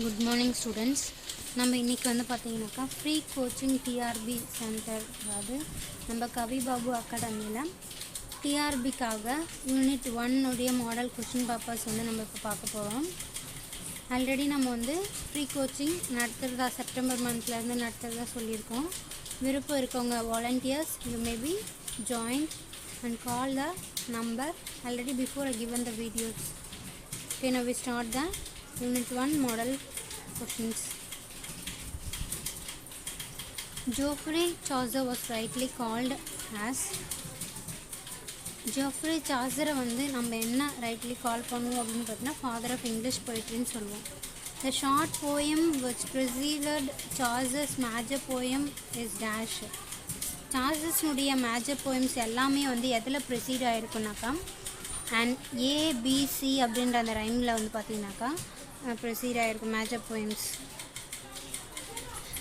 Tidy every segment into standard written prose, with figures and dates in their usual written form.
Good morning students. நம்ம இன்றைக்கி பார்த்தீங்கன்னாக்கா ஃப்ரீ கோச்சிங் டிஆர்பி சென்டர், அதாவது நம்ம கவிபாபு அகாடமியில் டிஆர்பிக்காக யூனிட் 1 மாடல் கொஷின் பேப்பர்ஸ் நம்ம இப்போ பார்க்க போகிறோம். ஆல்ரெடி நம்ம ஃப்ரீ கோச்சிங் நடத்துகிறதா செப்டம்பர் மந்த்லேருந்து நடத்துகிறதா சொல்லியிருக்கோம். விருப்பம் இருக்கவங்க volunteers you may be join and call the number already before I given the videos. Okay, now we start the unit 1 model questions. Geoffrey Chaucer was rightly called as Geoffrey Chaucer நம்ம என்ன rightly call பண்ணுவோம் அப்படின்னு பார்த்தீங்கன்னா father of English poetry ன்னு சொல்லுவோம். The short poem which preceded Chaucer's major poem is dash. சார்ஜஸ்னுடைய major poems எல்லாமே எதில் ப்ரெசீட் ஆகிருக்குனாக்கா அண்ட் ஏபிசி அப்படின்ற அந்த ரைமில் பார்த்தீங்கன்னாக்கா ப்ரெசீட் ஆகிருக்கும் major poems.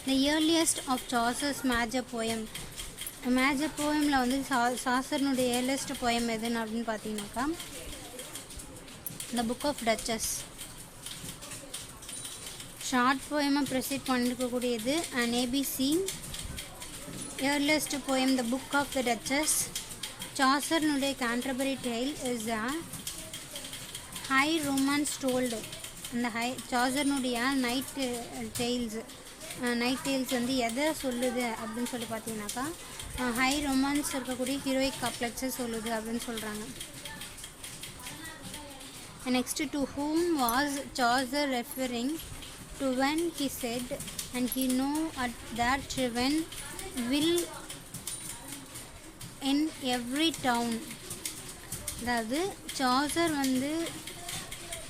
The earliest of Chaucer's major poem, major போயமில் சாசர்னுடைய இயர்லியஸ்ட் போயம் எதுன்னு அப்படின்னு பார்த்தீங்கன்னாக்கா the book of Duchess. Short போயமாக ப்ரெசீட் பண்ணிருக்கக்கூடியது and ABC. Earliest poem, The Book of the Duchess. Chaucer nude Canterbury Tale is a high romance told. And the high Chaucer nude night tales. Night tales எதை சொல்லுது அப்படின்னு சொல்லி பார்த்தீங்கன்னாக்கா high romance இருக்கக்கூடிய heroic கப்லெட்ஸை சொல்லுது அப்படின்னு சொல்கிறாங்க. Next, to whom was Chaucer referring to when he said and he know at that when will in every town. அதாவது சாசர்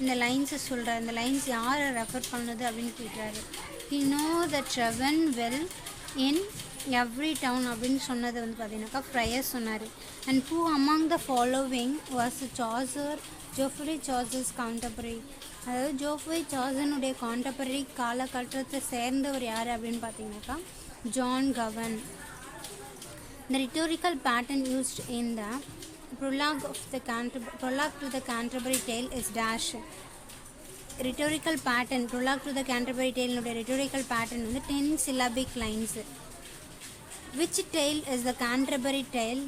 இந்த லைன்ஸை சொல்கிறார். இந்த லைன்ஸ் யாரை ரெஃபர் பண்ணுது அப்படின்னு கேட்குறாரு. he know that Treven will in every town அப்படின்னு சொன்னது பார்த்தீங்கன்னாக்கா ஃப்ரையர் சொன்னார். and who among the following was Chaucer Geoffrey Chaucer's contemporary. அதாவது ஜோஃப்ரி சாசனுடைய கான்டெம்பரரி காலகட்டத்தை சேர்ந்தவர் யார் அப்படின்னு பார்த்தீங்கன்னாக்கா John Kavan. The rhetorical pattern used in the prologue to the Canterbury Tale is dash. Rhetorical pattern, prologue to the Canterbury Tale nuடைய rhetorical pattern 10 syllabic lines. Which tale is the Canterbury Tale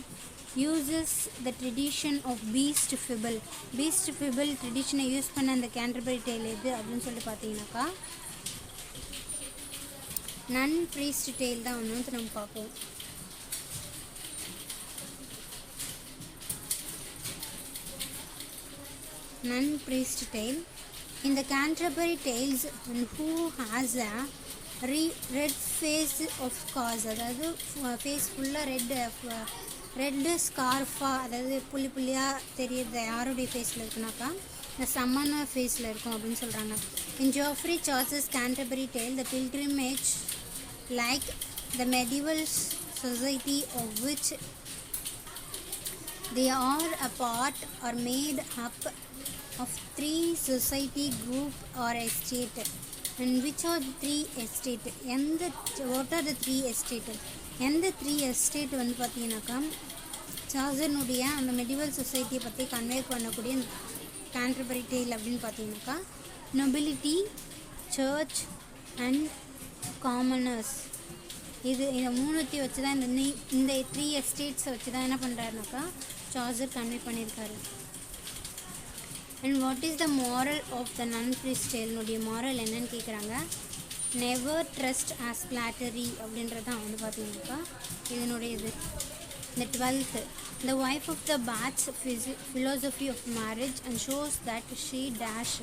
uses the tradition of beast fable. beast fable tradition use பண்ண அந்த Canterbury Tale எது அப்படின்னு சொல்லி பார்த்தீங்கன்னாக்கா நன் priest Dale தான் நம்ம பார்ப்போம். நன் priest Dale. இந்த Canterbury Tales who has a red face of scars, அதாவது ஃபேஸ் ஃபுல்லாக ரெட்டு ஸ்கார்ஃபாக, அதாவது புள்ளி புள்ளியாக தெரியுது யாருடைய ஃபேஸில் இருக்குனாக்கா இந்த சம்மன ஃபேஸில் இருக்கும் அப்படின்னு சொல்கிறாங்க. In Geoffrey Chaucer's Canterbury Tale, the pilgrimage like the medieval society of which they are a part are made up of 3 society group or estate. And which are the 3 estate? What are the 3 estate? எந்த 3 estate பார்த்தீங்கன்னாக்கா சாசனுடைய அந்த medieval சொசைட்டியை பற்றி convey பண்ணக்கூடிய Canterbury Tale அப்படின்னு பார்த்தீங்கன்னாக்கா nobility, search and commoners. இந்த மூணுத்தையும் வச்சு தான் இந்த 3 எஸ்டேட்ஸை வச்சு தான் என்ன பண்ணுறாருனாக்கா சாசர் கன்வே பண்ணியிருக்காரு. And what is the moral of the nun priest டேல்னுடைய மாரல் என்னன்னு கேட்குறாங்க. நெவர் ட்ரஸ்ட் ஆஸ் ஃப்ளாட்டரி அப்படின்றது தான் பார்த்தீங்கன்னாக்கா இதனுடைய இது. The 12th, the wife of the Bath's philosophy of marriage and shows that she dash.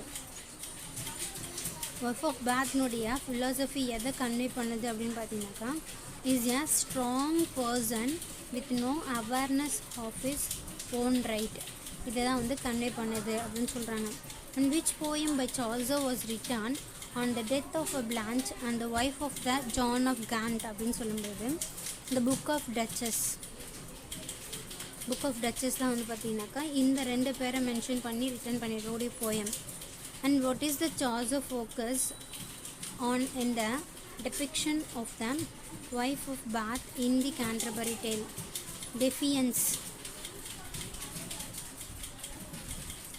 wife of Bath nuடைய philosophy எதை convey பண்ணுது அப்படின்னு பார்த்தீங்கன்னாக்கா is a strong person with no awareness of his own right. இதை தான் convey பண்ணுது அப்படின்னு சொல்கிறாங்க. and which poem by Chaucer was written on the death of a Blanche and the wife of the John of Gaunt அப்படின்னு சொல்லும்போது the book of Duchess. Book of Duchess தான் பார்த்தீங்கன்னாக்கா இந்த 2 பேரை மென்ஷன் பண்ணி ரிட்டன் பண்ணிருக்கக்கூடிய poem. And what is the Chaucer focus on in the depiction of the wife of Bath in the Canterbury Tale? Defiance.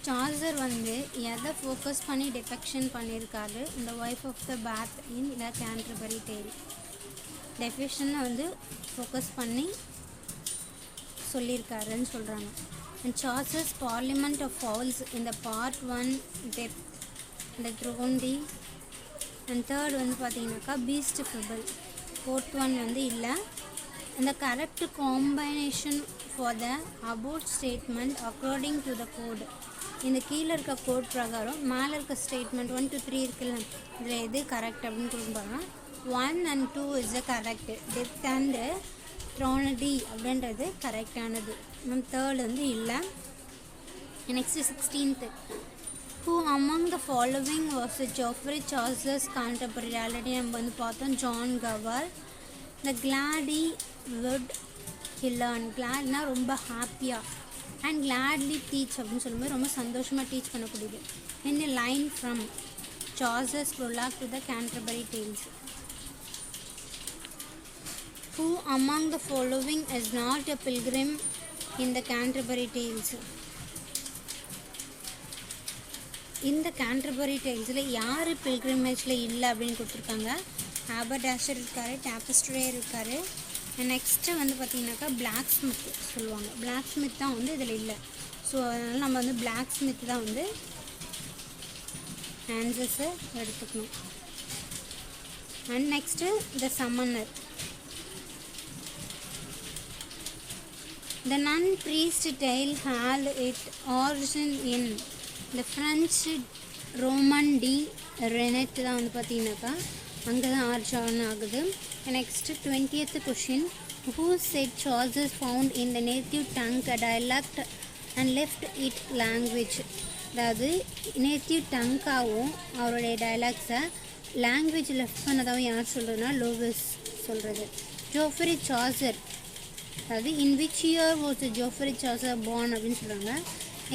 Chaucer வந்து எதை focus பண்ணி depiction பண்ணியிருக்காரு இந்த wife of the Bath in the Canterbury tale. டெஃபிஷனை வந்து focus பண்ணி சொல்லியிருக்காருன்னு சொல்கிறாங்க. And Chaucer's parliament of fowls இந்த பார்ட் 1 டெப் இந்த த்ரோண்டி. அண்ட் தேர்ட் வந்து பார்த்தீங்கன்னாக்கா பீஸ்ட் ஃபிபிள். ஃபோர்த் ஒன் வந்து இல்லை. இந்த correct combination for the about statement according to the code. இந்த கீழே இருக்க கோட் பிரகாரம் மேலே இருக்க ஸ்டேட்மெண்ட் 1 to 3 இருக்குல்ல, இதில் எது கரெக்ட் அப்படின்னு கொடுப்பாங்க. 1 and 2 is the correct. Depth and த்ரோனடி அப்படின்றது கரெக்டானது. தேர்ட் வந்து இல்லை. Next 16th. Who among the following was Geoffrey Chaucer's contemporary? Already நம்ம வந்து பார்த்தோம். John Gower. The gladly would he learn. gladனா ரொம்ப ஹாப்பியாக அண்ட் gladly teach அப்படின்னு சொல்லும்போது ரொம்ப சந்தோஷமாக டீச் பண்ணக்கூடியது. in a line from Chaucer's prologue to the Canterbury Tales. Who among the following is not a pilgrim in the Canterbury Tales? இந்த Canterbury டேல்ஸில் யார் பில்கிரிமேஜில் இல்லை அப்படின்னு கொடுத்துருக்காங்க. ஹாபர்டாஷர் இருக்கார், டேப்பஸ்ட்ரேயர் இருக்கார். நெக்ஸ்ட்டு வந்து பார்த்திங்கனாக்கா பிளாக் ஸ்மித் சொல்லுவாங்க. பிளாக் ஸ்மித் தான் வந்து இதில் இல்லை. ஸோ அதனால் நம்ம வந்து பிளாக் ஸ்மித் தான் வந்து ஆன்சர்ஸை எடுத்துக்கணும். And next the summoner. The nun priest tale had its origin in the French Roman de Renette தான் வந்து பார்த்தீங்கன்னாக்கா அங்கே தான் ஆர்ஜான் ஆகுது. Next 20th question. Who said Chaucer found in the native tongue a dialect and left it language? அதாவது native டங்காகவும் அவருடைய டைலாக்ஸை language left பண்ணதாகவும் யார் சொல்கிறதுனா லோவிஸ் சொல்கிறது. ஜோஃப்ரி சாசர், அதாவது in which year was Geoffrey Chaucer born அப்படின்னு சொல்கிறாங்க.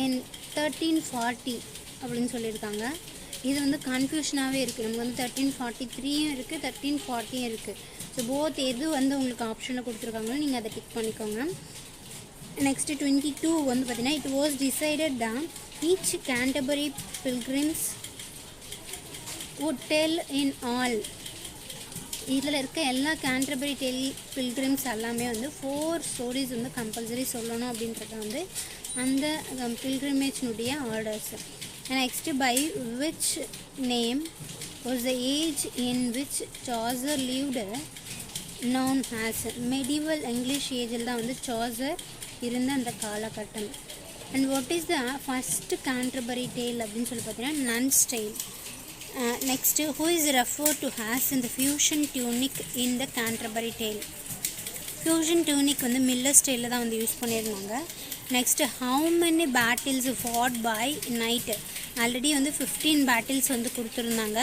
இன் 1340 அப்படின்னு சொல்லியிருக்காங்க. இது வந்து கன்ஃபியூஷனாகவே இருக்குது. நமக்கு வந்து 1343யும் இருக்குது, 1340யும் இருக்குது. ஸோ போத் எது வந்து உங்களுக்கு ஆப்ஷனில் கொடுத்துருக்காங்களோ நீங்கள் அதை டிக் பண்ணிக்கோங்க. நெக்ஸ்ட்டு 22 வந்து பார்த்தீங்கன்னா இட் வாஸ் டிசைடட் தான் each Canterbury Pilgrims would tell in all. இதில் இருக்க எல்லா கேன்டர்பரி பில்கிரிம்ஸ் எல்லாமே வந்து 4 ஸ்டோரிஸ் வந்து கம்பல்சரி சொல்லணும் அப்படின்றத வந்து அந்த பில்கிரிமேஜ்னுடைய orders. Next by which name was the age in which Chaucer lived known as. Medieval English ஏஜில் தான் வந்து சாசர் இருந்த அந்த காலகட்டம். And what is the first Canterbury tale அப்படின்னு சொல்லி பார்த்தீங்கன்னா nun's tale. Next who is referred to has in the fustian tunic in the Canterbury tale. Fustian tunic வந்து மில்லர்ஸ் டேலில் தான் வந்து யூஸ் பண்ணியிருந்தாங்க. Next how many battles fought by night. Already வந்து 15 battles வந்து கொடுத்துருந்தாங்க.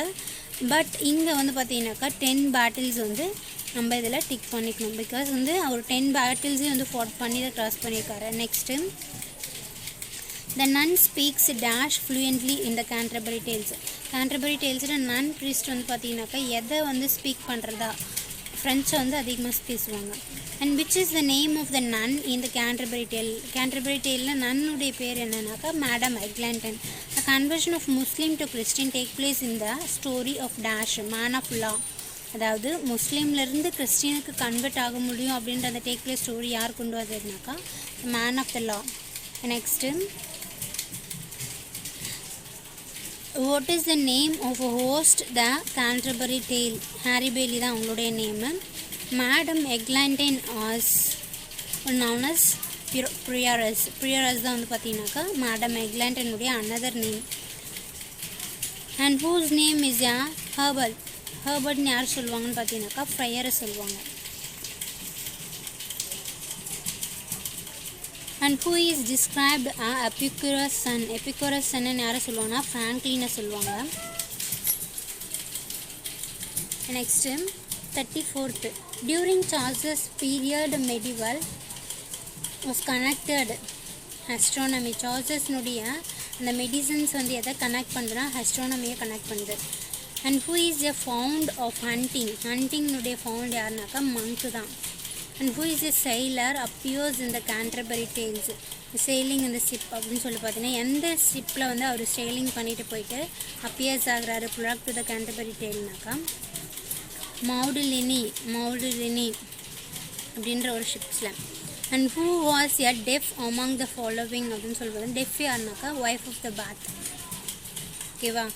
பட் இங்கே வந்து பார்த்தீங்கன்னாக்கா 10 பேட்டில்ஸ் வந்து நம்ம இதில் டிக் பண்ணிக்கணும். பிகாஸ் வந்து அவர் 10 பேட்டில்ஸையும் வந்து ஃபாட் பண்ணி தான் க்ராஸ் பண்ணியிருக்காரு. Next the nun speaks dash fluently in the Canterbury Tales. Canterbury Talesல nun priest வந்து பார்த்தீங்கன்னாக்கா எதை வந்து ஸ்பீக் பண்ணுறதா ஃப்ரெஞ்சை வந்து அதிகமாக பேசுவாங்க. And which is the name of the nun in the Canterbury tale. Canterbury டேலில் நன்னுடைய பேர் என்னன்னாக்கா madam Eglantine. The conversion of Muslim to Christian take place in the story of dash man of law. அதாவது முஸ்லீம்லேருந்து கிறிஸ்டினுக்கு convert ஆக முடியும் அப்படின்ற அந்த டேக் பிளேஸ் ஸ்டோரி யார் கொண்டு வந்ததுனாக்கா man of the law. Next what is the name of a host the Canterbury tale. Harry Bailey தான் அவங்களுடைய name. Madam Eglantine as known as prioress. Prioress தான் வந்து பார்த்தீங்கன்னாக்கா மேடம் எக்லாண்டனுடைய another name. And whose name is a Hubert. ஹர்பர்ட்னு யார் சொல்லுவாங்கன்னு பார்த்தீங்கன்னாக்கா ஃப்ரையரை சொல்லுவாங்க. And who is described a Epicurus son. Epicurus சன்னு யாரை சொல்லுவாங்கன்னா ஃப்ராங்க்லினை சொல்லுவாங்க. Next 34th. During Chaucer's period medieval was connected astronomy. சார்ஜஸ்னுடைய அந்த மெடிசன்ஸ் வந்து எதை கனெக்ட் பண்ணுறதுனா அஸ்ட்ரானமியை கனெக்ட் பண்ணுது. And who is a fond of hunting. ஹண்டிங்னுடைய ஃபவுண்ட் யாருனாக்கா மங்க்கு தான். And who is a sailor appears in the Canterbury Tales. Sailing in the ship அப்படின்னு சொல்லி பார்த்தீங்கன்னா எந்த ஷிப்பில் வந்து அவர் sailing பண்ணிட்டு போயிட்டு அப்பியர்ஸ் ஆகிறாரு புராக் டு த கேண்டர்பரி டேல்னாக்கா மௌடுலினி அப்படின்ற ஒரு ஷிப்ஸில். And who was a deaf among the following அப்படின்னு சொல்லுவாங்க. டெஃப் யாருனாக்கா ஒய்ஃப் ஆஃப் த பாத். ஓகேவா,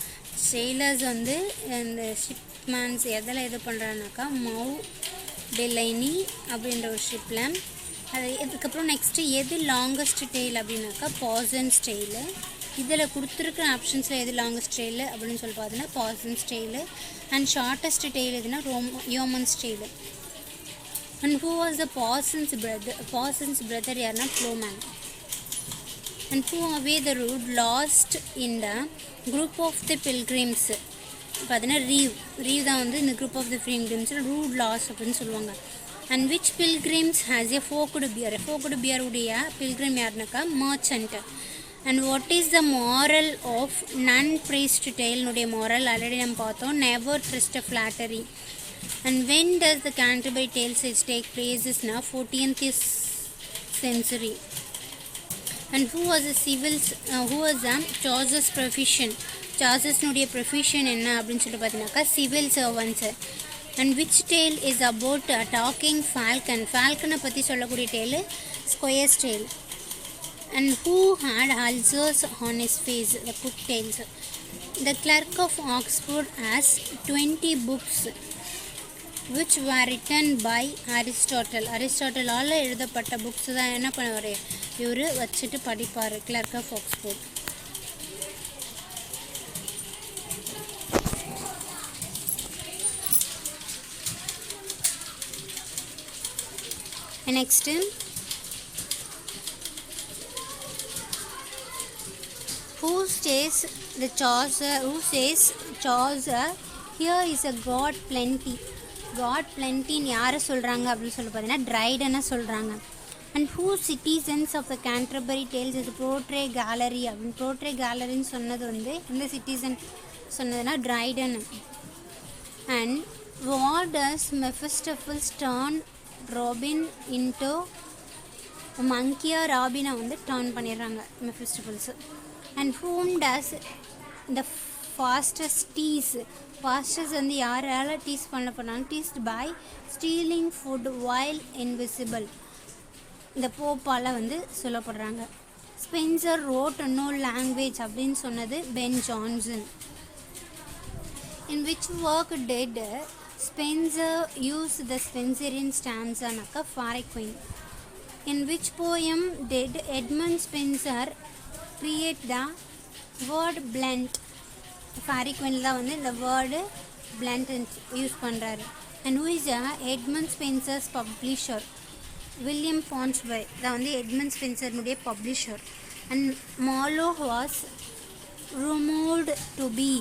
செயிலர்ஸ் வந்து இந்த ஷிப்மேன்ஸ் எதில் இது பண்ணுறாங்கனாக்கா மௌடெலைனி அப்படின்ற ஒரு ஷிப்பில். அது இதுக்கப்புறம் நெக்ஸ்ட்டு எது லாங்கஸ்ட் டெய்ல் அப்படின்னாக்கா பாசன்ஸ் டெய்லு. இதில் கொடுத்துருக்குற ஆப்ஷன்ஸில் எது லாங்கஸ்ட் டெய்லு அப்படின்னு சொல்லி பார்த்தீங்கன்னா parson's tale. And shortest tale எதுனா yeoman's tale. And who was the parson's brother யாருன்னா ploughman. And who away the route last in the group of the pilgrims பார்த்தீங்கன்னா ரீவ் தான் வந்து இந்த குரூப் ஆஃப் த பில்கிரிம்ஸில் ரூட் லாஸ் அப்படின்னு சொல்லுவாங்க. And which pilgrims has a forked beard உடைய pilgrim யாருனாக்கா merchant. And what is the moral of nun priest டெய்ல்னுடைய மாரல் ஆல்ரெடி நம்ம பார்த்தோம், never trust flattery. And when does the Canterbury Tales take பிளேஸஸ்னா 14th century. And who was Chaucer's profession. சார்ஜஸ்னுடைய profession என்ன அப்படின்னு சொல்லிட்டு பார்த்தீங்கன்னாக்கா civil servants. And which tale is about talking falcon. ஃபால்கனை பற்றி சொல்லக்கூடிய tale squire's tale. And who had ulcers on his face, the Cook Tales. The Clerk of Oxford has 20 books which were written by Aristotle. அரிஸ்டாட்டலால் எழுதப்பட்ட books தான் என்ன பண்ணுவார் இவர் வச்சுட்டு படிப்பார், Clerk of Oxford. Next who says Chaucer here is a god plentyன்னு யாரை சொல்கிறாங்க அப்படின்னு சொல்லி பார்த்தீங்கன்னா ட்ரைடனை சொல்கிறாங்க. And who citizens of the Canterbury Tales is portrait gallery அப்படின்னு ப்ரோட்ரே கேலரின்னு சொன்னது வந்து இந்த சிட்டிசன் சொன்னதுன்னா Dryden. And what does Mephistopheles turn Robin into மங்கியா ராபினை வந்து டர்ன் பண்ணிடுறாங்க மெஃபிஸ்டோஃபல்ஸு. And whom does the fastest tease? Fastest வந்து யாரால டீஸ் பண்ண போனாங்க, teased by stealing food while invisible. இந்த போப்பால் வந்து சொல்லப்படுறாங்க. ஸ்பென்சர் ரோட் நோ லாங்குவேஜ் அப்படின்னு சொன்னது Ben Jonson. In which work did Spencer use the Spencerian stanza நாக்கா Faerie Queene. In which poem did Edmund Spenser create the word blunt? Faerie Queene தான் வந்து இந்த வேர்டு blunt யூஸ் பண்ணுறாரு. And who is Edmund Spencer's publisher? William Ponsonby தான் வந்து Edmund ஸ்பென்சர்னுடைய publisher. And Marlowe was rumored to be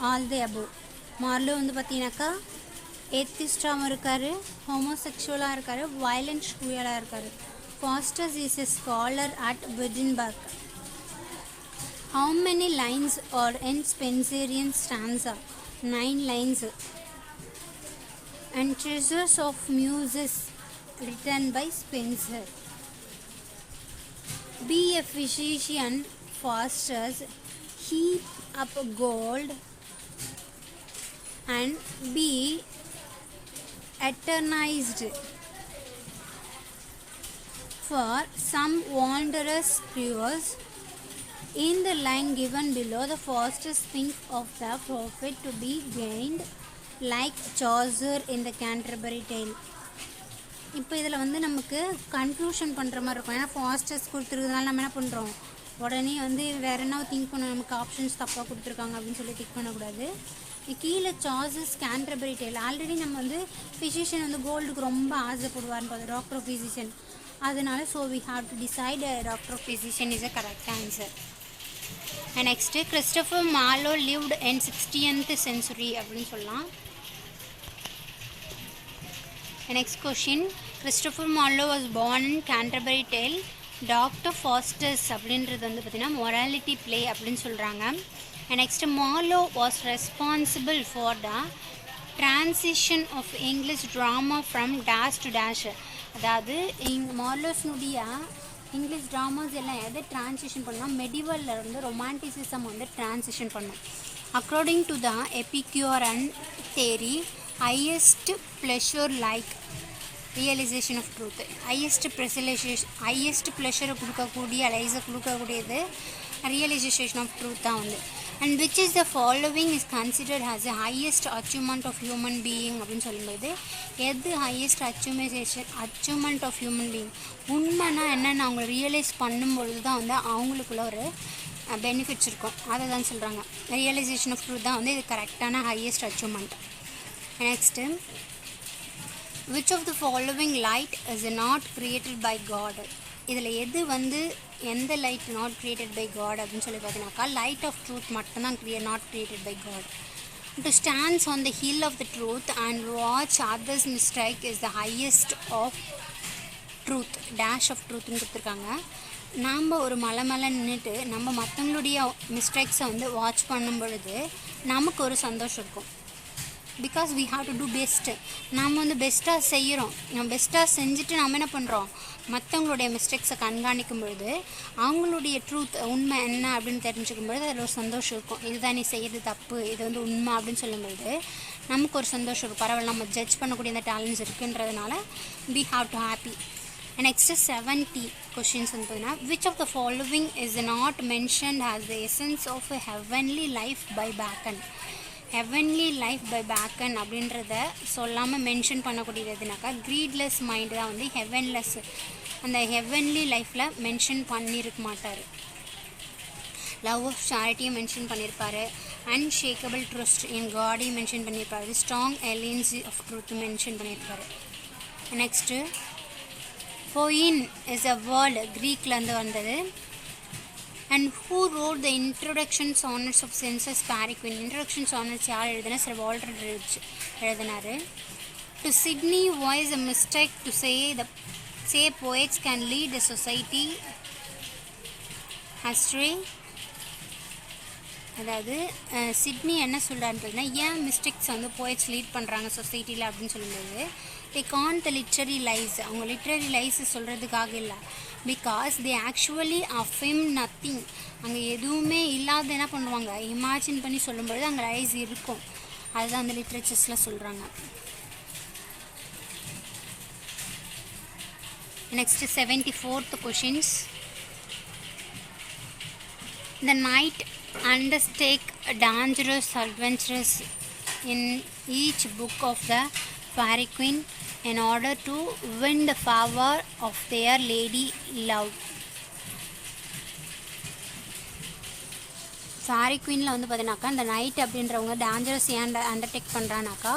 all the above. Marlowe வந்து பார்த்தீங்கன்னாக்கா ஏத்திஸ்டாகவும் இருக்கார், ஹோமோசெக்சுவலாக இருக்கார், வயலண்ட் ஷூயலாக இருக்கார். Faustus is a scholar at Wittenberg. How many lines are in Spenserian stanza? 9 lines. And Treasures of Muses written by Spenser. Be a physician, Faustus, heap up gold and be eternized. For some wondrous cures. In the line given below, the Faustus think of the prophet to be gained like Chaucer in the Canterbury Tale. இப்போ இதில் வந்து நமக்கு conclusion பண்ணுற மாதிரி இருக்கும். ஏன்னா Faustus கொடுத்துருக்கனால நம்ம என்ன பண்ணுறோம், உடனே வந்து வேறு என்ன திங்க் பண்ண, நமக்கு ஆப்ஷன்ஸ் தப்பாக கொடுத்துருக்காங்க அப்படின்னு சொல்லி திங்க் பண்ணக்கூடாது. கீழே சார்ஸஸ் கேண்டர்பரி டேல் ஆல்ரெடி நம்ம வந்து ஃபிசிஷியன் வந்து கோல்டுக்கு ரொம்ப ஆசைப்படுவார்னு பார்த்தோம், டாக்டர் ஆஃப் ஃபிசிஷியன். அதனால so we have to decide doctor of physician is a correct answer. Next Christopher Marlowe lived in 16th century அப்படின்னு சொல்லலாம். Next question, Christopher Marlowe was born in Canterbury Tale. Doctor Faustus அப்படின்றது வந்து பார்த்திங்கன்னா morality play அப்படின்னு சொல்கிறாங்க. Next Marlowe was responsible for the transition of English drama from dash to dash. அதாவது மார்லோஸ்னுடைய English dramas எல்லாம் எதை ட்ரான்சிஷன் பண்ணால் மெடிவலில் இருந்து ரொமான்டிசிசம் வந்து ட்ரான்சிஷன் பண்ணும். According to the Epicurean theory highest pleasure like realisation of truth. Highest ப்ளஷரை கொடுக்கக்கூடிய லைஸை கொடுக்கக்கூடியது ரியலைசேஷன் ஆஃப் ட்ரூத் தான் வந்து. And which is the following is considered as a highest achievement of human being அப்படின்னு சொல்லும்போது எது highest achievement of human being உண்மைனா என்னென்னு அவங்க ரியலைஸ் பண்ணும்பொழுது தான் வந்து அவங்களுக்குள்ள ஒரு பெனிஃபிட்ஸ் இருக்கும். அதை தான் சொல்கிறாங்க. ரியலைசேஷன் ஆஃப் ட்ரூத் தான் வந்து இது கரெக்டான highest achievement. Next which of the following light is not created by God. இதில் எது வந்து எந்த light not created by God அப்படின்னு சொல்லி பார்த்தீங்கன்னாக்கா லைட் ஆஃப் ட்ரூத் மட்டும்தான் not created by God. To stands on the hill of the truth and watch others mistake is the highest of truth dash of ட்ரூத்னு கொடுத்துருக்காங்க. நாம் ஒரு மலை மேலே நின்றுட்டு நம்ம மற்றவங்களுடைய மிஸ்டேக்ஸை வந்து வாட்ச் பண்ணும் பொழுது நமக்கு ஒரு சந்தோஷம் இருக்கும். Because we have to do best. நாம் வந்து பெஸ்ட்டாக செய்கிறோம். நம்ம பெஸ்ட்டாக செஞ்சுட்டு நம்ம என்ன பண்ணுறோம், மற்றவங்களுடைய மிஸ்டேக்ஸை கண்காணிக்கும் பொழுது அவங்களுடைய ட்ரூத் உண்மை என்ன அப்படின்னு தெரிஞ்சுக்கும் பொழுது அதில் ஒரு சந்தோஷம் இருக்கும். இதுதான் நீ செய்கிறது தப்பு, இது வந்து உண்மை அப்படின்னு சொல்லும்பொழுது நமக்கு ஒரு சந்தோஷம் இருக்கும். பரவாயில்ல, நம்ம ஜட்ஜ் பண்ணக்கூடிய அந்த டேலண்ட்ஸ் இருக்குன்றதுனால we have to happy. Next 70 questions வந்து பார்த்தீங்கன்னா which of the following is not mentioned as the essence of a heavenly life by Bacon. Heavenly life by Bacon அப்படின்றத சொல்லாமல் மென்ஷன் பண்ணக்கூடியதுனாக்கா க்ரீட்லெஸ் மைண்டு தான் வந்து ஹெவன்லெஸ். அந்த ஹெவன்லி லைஃப்பில் மென்ஷன் பண்ணியிருக்க மாட்டார். லவ் ஆஃப் சேரிட்டியை மென்ஷன் பண்ணியிருப்பார். அன்ஷேக்கபிள் ட்ரஸ்ட் இன் காடையும் மென்ஷன் பண்ணியிருப்பார். Strong allegiance of truth mention பண்ணியிருப்பார். Next poem is a word க்ரீக்லேருந்து வந்தது. And who wrote the introduction sonnets of Spenser's Faerie Queene. Introduction sonnets யார் எழுதுனா சர் வால்டர் ரிச் எழுதினார். To Sidney voice a mistake to say poets can lead the society history. அதாவது Sidney என்ன சொல்கிறாருன்றதுனா ஏன் mistakes வந்து போயட்ஸ் லீட் பண்ணுறாங்க சொசைட்டியில் அப்படின்னு சொல்லும்போது தே கான் த லிட்ரரி லைஸ். அவங்க லிட்ரரி லைஸ் சொல்கிறதுக்காக இல்லை, பிகாஸ் தே ஆக்சுவலி அஃபிம் நத்திங். அங்கே எதுவுமே இல்லாத என்ன பண்ணுவாங்க, இமேஜின் பண்ணி சொல்லும்பொழுது அங்கே லைஸ் இருக்கும். அதுதான் அந்த லிட்ரேச்சர்ஸில் சொல்கிறாங்க. Next 74th questions. The knight undertake dangerous adventures in each book of the Fairy Queen in order to win the favor of their lady love. Fairy Queenல வந்து பார்த்தீங்கன்னாக்கா இந்த நைட் அப்படின்றவங்க டேஞ்சரஸ் ஏன் அண்டர்டேக் பண்ணுறானாக்கா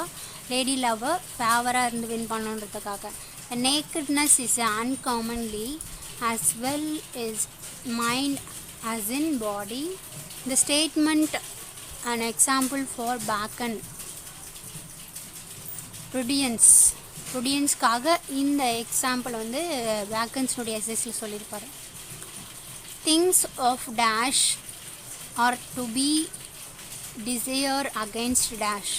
லேடி லவ் ஃபேவராக இருந்து win பண்ணணுன்றதுக்காக. The nakedness is uncommonly as well as mind as in body. The statement an example for Bacon. ப்ருடியன்ஸ்க்காக இந்த example வந்து பேக்கன்ஸ்னுடைய எஸ்எஸ்ல சொல்லியிருப்பார். Things of dash are to be desire against dash.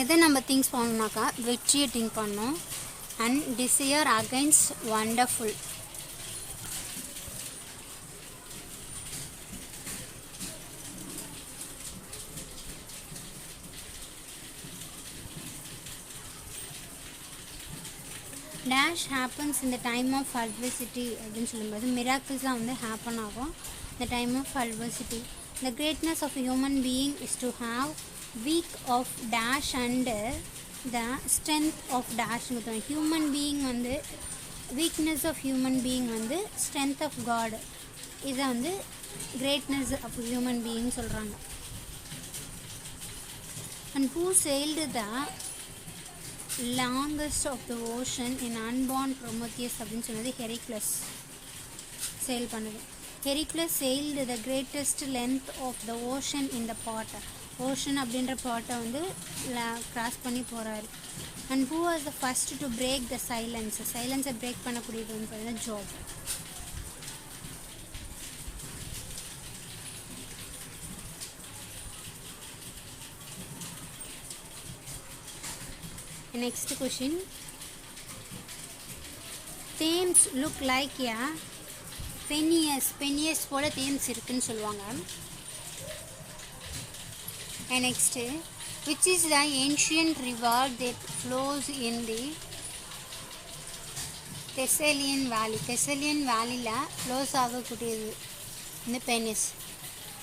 எதை நம்ம திங்ஸ் பண்ணோம்னாக்கா வெற்றியை திங்க் பண்ணோம். And desire against wonderful. Dash happens இந்த டைம் ஆஃப் அட்வர்சிட்டி அப்படின்னு சொல்லும்போது மிராக்கிள்ஸ்லாம் வந்து ஹேப்பன் ஆகும் இந்த time of adversity. The greatness of human being is to have weak of dash and the strength of டேஷ்னு. ஹியூமன் பீயிங் வந்து வீக்னஸ் ஆஃப் ஹியூமன் பீயிங் வந்து ஸ்ட்ரென்த் ஆஃப் காட். இதை வந்து கிரேட்னஸ் ஆஃப் ஹியூமன் பீயிங் சொல்கிறாங்க. And who sailed the longest of the ocean in unborn Prometheus அப்படின்னு சொன்னது ஹெரிக்ளஸ் sail பண்ணுது. ஹெரிக்ளஸ் sailed the greatest length of the ocean in the pot. Ocean அப்படின்ற பாட்டை வந்து கிராஸ் பண்ணி போகிறாரு. அண்ட் who was the first to break the silence. சைலன்ஸை பிரேக் பண்ணக்கூடியது வந்து பார்த்தீங்கன்னா Job. Next question. Thames look like a Peneus போல Thames இருக்குன்னு சொல்லுவாங்க. And next, which is the ancient river that flows in the Thessalian Valley? Thessalian Valley flows ஆகக்கூடியது இந்த Peneus.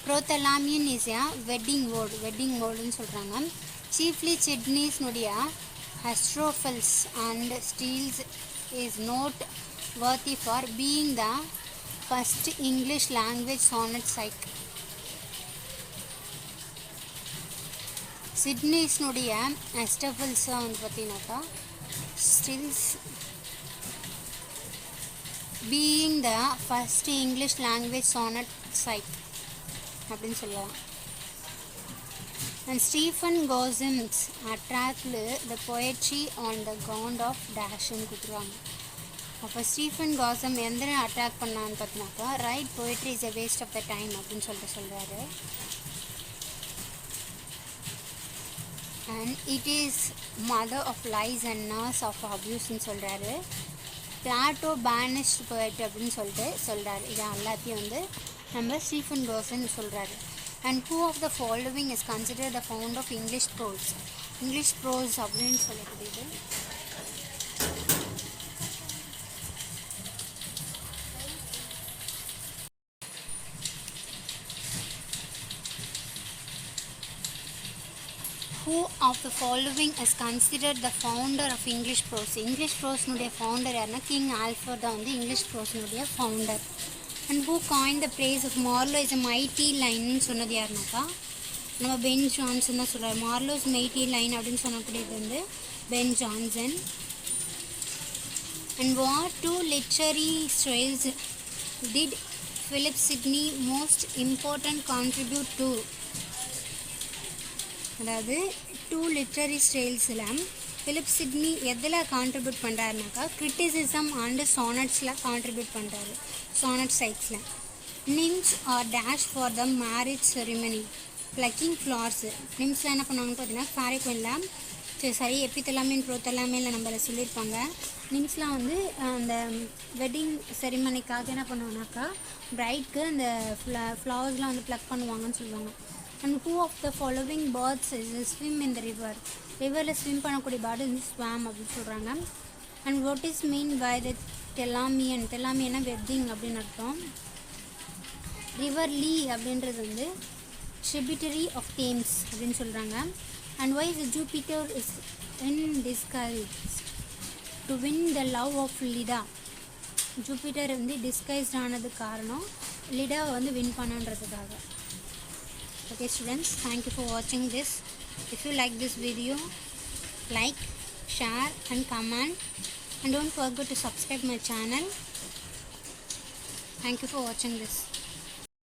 Prothalamion is a wedding word ன்னு சொல்றாங்க. Chiefly Chidneys nuடைய Astrophels and Steels is noteworthy for being the first English language sonnet cycle. Sydney's nuடைய Astrophels வந்து பார்த்தீங்கன்னாக்கா Steels being the first English language sonnet cycle அப்படின்னு சொல்லலாம். And Stephen Gossam's attacked the poetry on the ground of Dashan கொடுத்துருவாங்க. அப்போ Stephen காசம் எந்த attack பண்ணான்னு பார்த்தினாக்கா write poetry is a waste of the time அப்படின்னு சொல்கிறாரு. And it is mother of lies and nurse of அப்யூஸ்ன்னு சொல்கிறாரு. பிளாட்டோ பேனிஷ்ட் போய்ட் அப்படின்னு சொல்கிறாரு. இது எல்லாத்தையும் வந்து நம்ம ஸ்டீஃபன் காசன் சொல்கிறாரு. And who of the following is considered the founder of English prose? English prose அப்படின்னு சொல்லக்கூடியது Who of the following is considered the founder of English prose? English prose nuடைய founder யாருன்னா கிங் ஆல்ஃபர்ட் தான் வந்து English prose nuடைய founder. And who coined the phrase of Marlowe is a mighty line ன்னு சொன்னது யாருனாக்கா நம்ம pen Johnson தான் சொல்கிறார். மார்லோஸ் mighty line அப்படின்னு சொல்லக்கூடியது வந்து Ben Jonson. And what two literary styles did Philip Sidney most important contribute to? அதாவது two literary ஸ்டைல்ஸில் ஃபிலிப் சிட்னி எதில் கான்ட்ரிபியூட் பண்ணுறாருனாக்கா கிரிட்டிசிசம் அண்டு சானட்ஸில் கான்ட்ரிபியூட் பண்ணுறாரு. சானட் சைக்ஸில் nymphs are dash for the marriage ceremony plucking flowers. நிம்ஸில் என்ன பண்ணுவாங்கன்னு பார்த்தீங்கன்னா ஃபேரிக்வெனில் சரி எப்பித்தெல்லாமேன்னு ப்ரோத்தெல்லாமேல நம்மள சொல்லியிருப்பாங்க. நிம்ஸ்லாம் வந்து அந்த வெட்டிங் செரிமனிக்காக என்ன பண்ணுவாங்கனாக்கா பிரைட்க்கு அந்த ஃப்ளவர்ஸ்லாம் வந்து ப்ளக் பண்ணுவாங்கன்னு சொல்லுவாங்க. And who of the following birds is swim in the river? ரிவரில் ஸ்விம் பண்ணக்கூடிய பேர்டு வந்து ஸ்வாம் அப்படின்னு சொல்கிறாங்க. And what is mean by the தெலாமியன்னா வெட்டிங் அப்படின்னு அர்த்தம். ரிவர் லீ அப்படின்றது வந்து ட்ரிபியூட்டரி ஆஃப் தேம்ஸ் அப்படின்னு சொல்கிறாங்க. And why is Jupiter is in disguise to win the love of Leda. Jupiter வந்து டிஸ்கைஸ்ட் ஆனது காரணம் லிடாவை வந்து வின் பண்ணுன்றதுக்காக. Okay students, thank you for watching this. If you like this video, like, share and comment, and don't forget to subscribe my channel. Thank you for watching this.